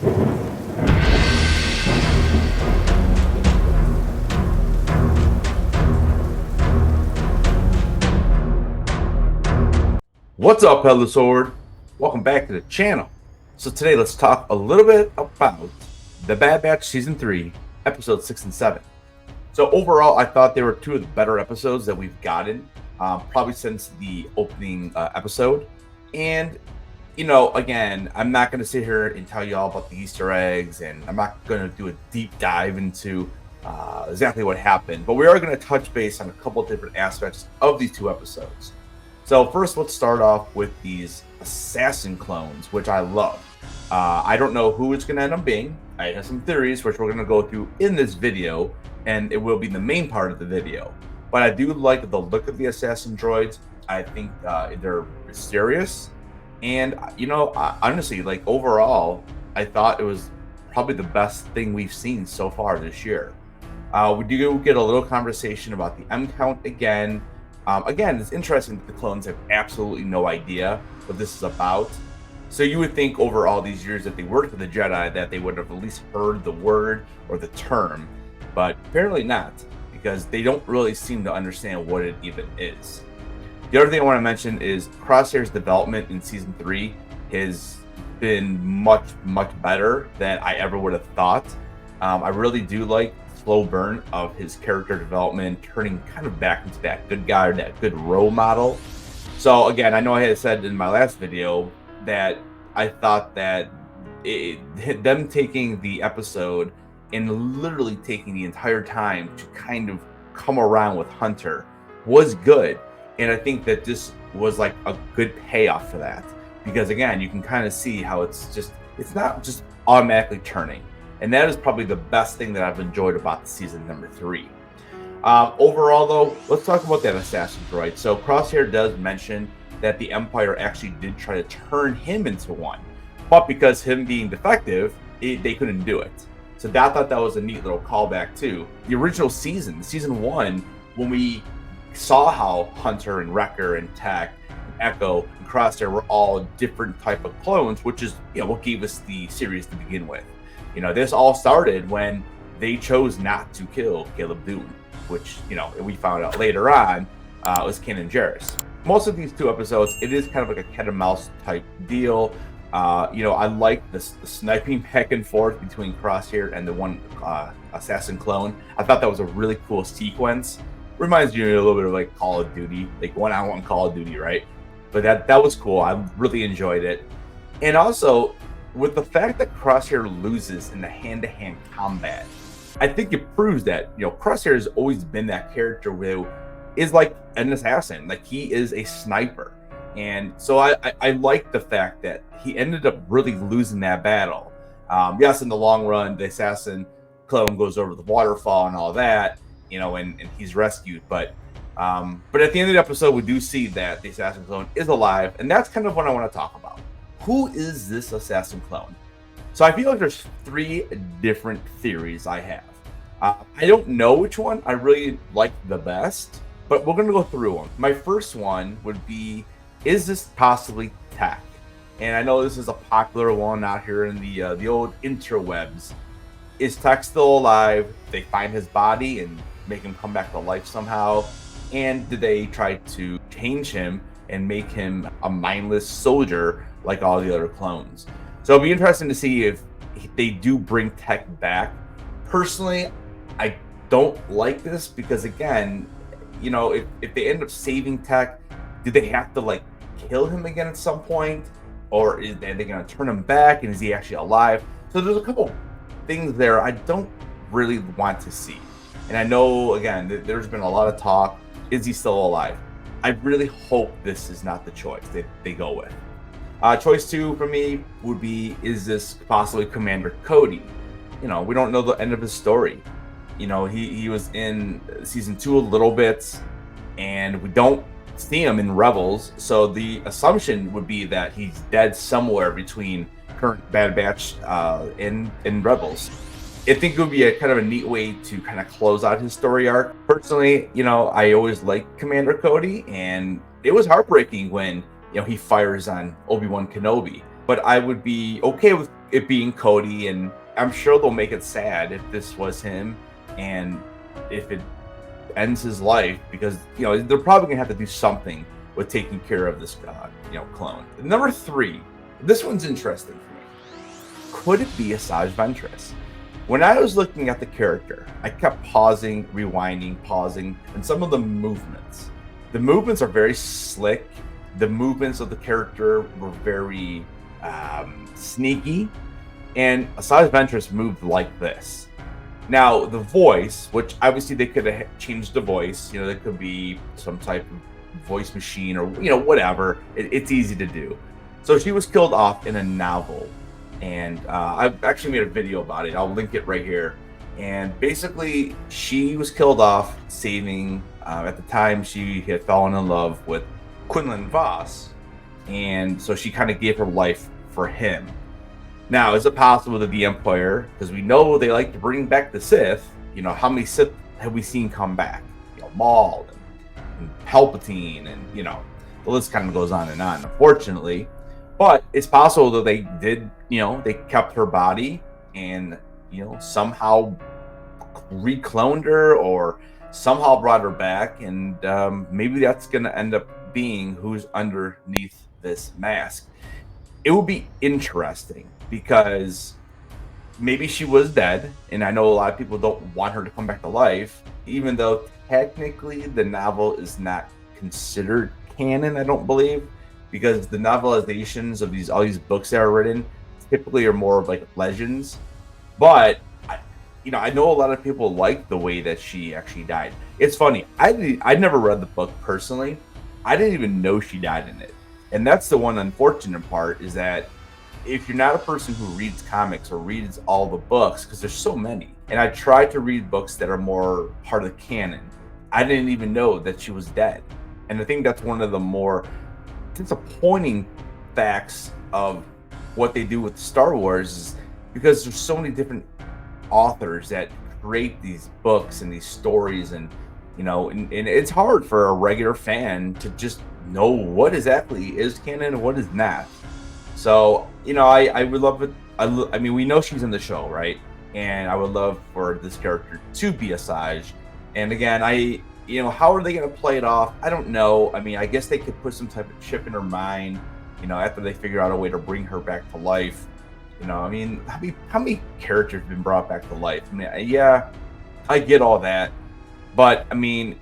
What's up, Pedal Sword? Welcome back to the channel. So today let's talk a little bit about The Bad Batch Season 3, Episodes 6 and 7. So overall, I thought they were two of the better episodes that we've gotten, probably since the opening episode. And, again, I'm not going to sit here and tell you all about the Easter eggs, and I'm not going to do a deep dive into exactly what happened. But we are going to touch base on a couple different aspects of these two episodes. So first, let's start off with these assassin clones, which I love. I don't know who it's going to end up being. I have some theories, which we're going to go through in this video, and it will be the main part of the video. But I do like the look of the assassin droids. I think they're mysterious. And, honestly, overall, I thought it was probably the best thing we've seen so far this year. We do get a little conversation about the M count again. Again, it's interesting that the clones have absolutely no idea what this is about. So you would think over all these years that they worked with the Jedi that they would have at least heard the word or the term, but apparently not, because they don't really seem to understand what it even is. The other thing I want to mention is Crosshair's development in Season 3 has been much, much better than I ever would have thought. I really do like slow burn of his character development, turning kind of back into that good guy or that good role model. So again, I know I had said in my last video that I thought that them taking the episode and literally taking the entire time to kind of come around with Hunter was good. And I think that this was like a good payoff for that, because again, you can kind of see how it's not just automatically turning. And that is probably the best thing that I've enjoyed about the season number 3. Overall, though, let's talk about that assassin droid. So Crosshair does mention that the Empire actually did try to turn him into one, but because him being defective, they couldn't do it. So I thought that was a neat little callback to the original season, season 1, when we saw how Hunter and Wrecker and Tech and Echo and Crosshair were all different type of clones, which is what gave us the series to begin with. This all started when they chose not to kill Caleb Dune, which, we found out later on was Kanan Jarrus. Most of these two episodes, it is kind of like a cat and mouse type deal. I like the sniping back and forth between Crosshair and the one assassin clone. I thought that was a really cool sequence. Reminds you a little bit of like Call of Duty, like one-on-one Call of Duty, right? But that was cool. I really enjoyed it. And also, with the fact that Crosshair loses in the hand-to-hand combat, I think it proves that Crosshair has always been that character who is like an assassin, like he is a sniper. And so I like the fact that he ended up really losing that battle. Yes, in the long run, the assassin clone goes over the waterfall and all that, and he's rescued. But at the end of the episode, we do see that the assassin clone is alive, and that's kind of what I want to talk about. Who is this assassin clone? So I feel like there's 3 different theories I have. I don't know which one I really like the best, but we're going to go through them. My first one would be, is this possibly Tech? And I know this is a popular one out here in the old interwebs. Is Tech still alive? They find his body and make him come back to life somehow? And did they try to change him and make him a mindless soldier like all the other clones? So it'll be interesting to see if they do bring Tech back. Personally, I don't like this because, again, if they end up saving Tech, do they have to kill him again at some point, or are they going to turn him back, and is he actually alive? So there's a couple things there I don't really want to see. And I know, again, there's been a lot of talk. Is he still alive? I really hope this is not the choice that they go with. Choice 2 for me would be, is this possibly Commander Cody? We don't know the end of his story. He was in season 2 a little bit, and we don't see him in Rebels. So the assumption would be that he's dead somewhere between current Bad Batch and Rebels. I think it would be a kind of a neat way to kind of close out his story arc. Personally, I always liked Commander Cody, and it was heartbreaking when he fires on Obi-Wan Kenobi. but I would be okay with it being Cody, and I'm sure they'll make it sad if this was him, and if it ends his life, because they're probably gonna have to do something with taking care of this clone. Number 3, this one's interesting for me. Could it be Asajj Ventress? When I was looking at the character, I kept pausing, rewinding, pausing, and some of the movements. The movements are very slick. The movements of the character were very sneaky, and Asajj Ventress moved like this. Now, the voice, which obviously they could have changed the voice, there could be some type of voice machine or, whatever. It's easy to do. So she was killed off in a novel, and I've actually made a video about it. I'll link it right here. And basically, she was killed off saving, at the time, she had fallen in love with Quinlan Vos, and so she kind of gave her life for him. Now, is it possible that the Empire, because we know they like to bring back the Sith, how many Sith have we seen come back? Maul and Palpatine, and the list kind of goes on, unfortunately. But it's possible that they did, they kept her body and, somehow recloned her or somehow brought her back, and maybe that's going to end up being who's underneath this mask. It would be interesting because maybe she was dead, and I know a lot of people don't want her to come back to life, even though technically the novel is not considered canon, I don't believe, because the novelizations of all these books that are written typically are more of like legends. But I know a lot of people like the way that she actually died. It's funny, I never read the book personally. I didn't even know she died in it. And that's the one unfortunate part, is that if you're not a person who reads comics or reads all the books, because there's so many, and I try to read books that are more part of the canon, I didn't even know that she was dead. And I think that's one of the more disappointing facts of what they do with Star Wars, is because there's so many different authors that create these books and these stories, and and it's hard for a regular fan to just know what exactly is canon and what is not. So I would love it. I mean, we know she's in the show, right? And I would love for this character to be Asajj. And again, how are they going to play it off? I don't know. I mean, I guess they could put some type of chip in her mind, after they figure out a way to bring her back to life. I mean, how many characters have been brought back to life? I mean, yeah, I get all that, but I mean,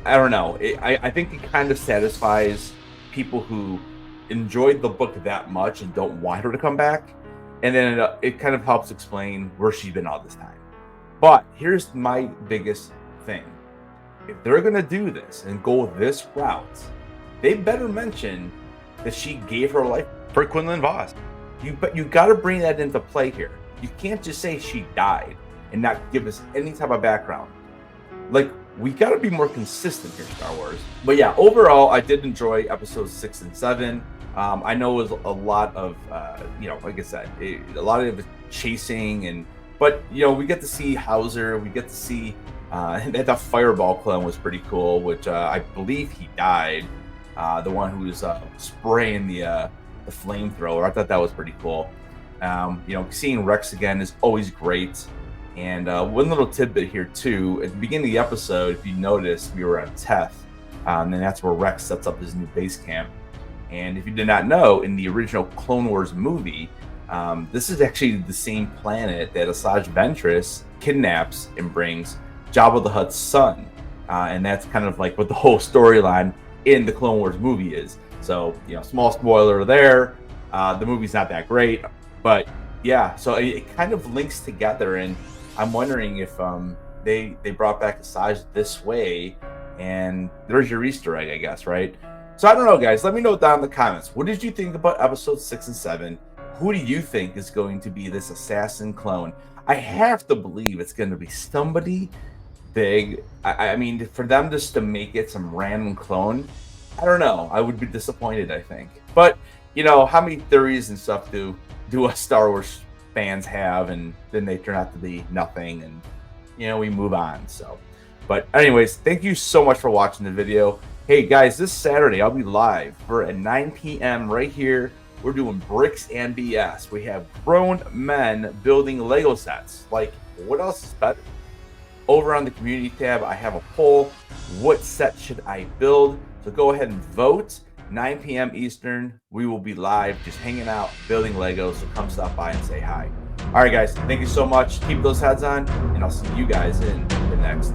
I don't know. I think it kind of satisfies people who enjoyed the book that much and don't want her to come back, and then it kind of helps explain where she's been all this time. But here's my biggest thing: if they're gonna do this and go this route, they better mention that she gave her life for Quinlan Vos. You got to bring that into play here. You can't just say she died and not give us any type of background. Like, we got to be more consistent here, Star Wars. But yeah, overall, I did enjoy episodes 6 and 7. I know it was a lot of, like I said, a lot of chasing, but we get to see Hauser. We get to see that Fireball clone was pretty cool, which I believe he died. The one who was spraying the flamethrower. I thought that was pretty cool. Seeing Rex again is always great. And one little tidbit here too, at the beginning of the episode, if you noticed, we were at Teth, and that's where Rex sets up his new base camp. And if you did not know, in the original Clone Wars movie, this is actually the same planet that Asajj Ventress kidnaps and brings Jabba the Hutt's son. And that's kind of like what the whole storyline in the Clone Wars movie is. So, small spoiler there. The movie's not that great, but yeah, so it kind of links together, and I'm wondering if they brought back Asajj this way, and there's your Easter egg, I guess, right? So I don't know, guys. Let me know down in the comments. What did you think about episodes 6 and 7? Who do you think is going to be this assassin clone? I have to believe it's going to be somebody big. I mean, for them just to make it some random clone, I don't know. I would be disappointed, I think. But, how many theories and stuff do us Star Wars fans have, and then they turn out to be nothing, and, we move on. So, but anyways, thank you so much for watching the video. Hey, guys, this Saturday, I'll be live for at 9 p.m. right here we're doing bricks and BS. We have grown men building Lego sets. Like, what else is better? Over on the community tab, I have a poll. What set should I build? So go ahead and vote. 9 p.m. Eastern. We will be live just hanging out, building Legos. So come stop by and say hi. All right, guys. Thank you so much. Keep those heads on, and I'll see you guys in the next